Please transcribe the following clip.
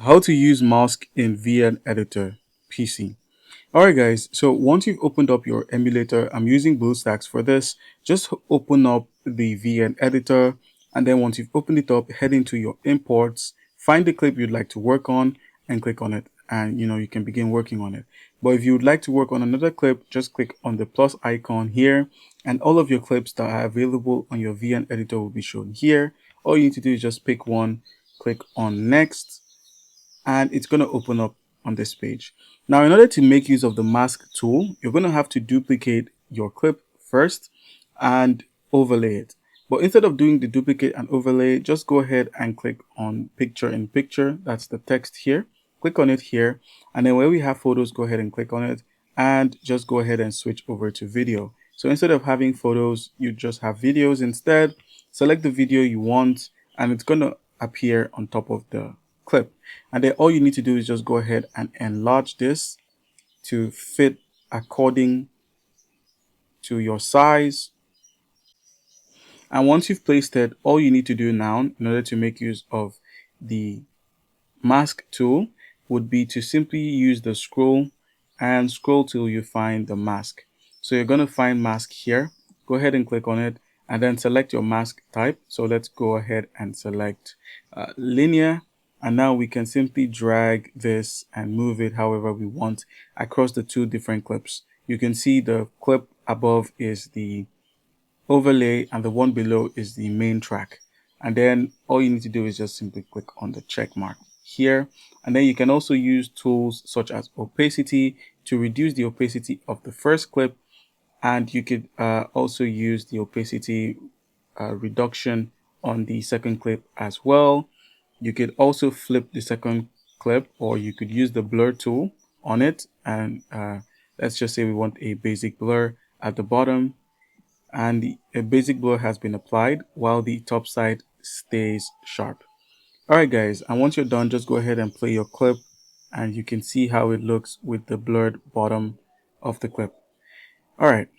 how to use mask in VN Editor PC. Alright guys, so once you've opened up your emulator, I'm using BlueStacks for this. Just open up the VN Editor, and then once you've opened it up, head into your imports, find the clip you'd like to work on and click on it, and you can begin working on it. But if you would like to work on another clip, just click on the plus icon here, and all of your clips that are available on your VN Editor will be shown here. All you need to do is just pick one, click on next, and it's going to open up on this page. Now, in order to make use of the mask tool, you're going to have to duplicate your clip first and overlay it. But instead of doing the duplicate and overlay, just go ahead and click on picture in picture. That's the text here. Click on it here. And then where we have photos, go ahead and click on it and just go ahead and switch over to video. So instead of having photos, you just have videos instead. Select the video you want and it's going to appear on top of the clip. And then all you need to do is just go ahead and enlarge this to fit according to your size. And once you've placed it, all you need to do now in order to make use of the mask tool would be to simply use the scroll and scroll till you find the mask. So you're going to find mask here. Go ahead and click on it and then select your mask type. So let's go ahead and select linear. And now we can simply drag this and move it however we want across the two different clips. You can see the clip above is the overlay and the one below is the main track. And then all you need to do is just simply click on the check mark here. And then you can also use tools such as opacity to reduce the opacity of the first clip. And you could also use the opacity reduction on the second clip as well. You could also flip the second clip, or you could use the blur tool on it. And let's just say we want a basic blur at the bottom, and a basic blur has been applied while the top side stays sharp. Alright guys, and once you're done, just go ahead and play your clip and you can see how it looks with the blurred bottom of the clip. Alright,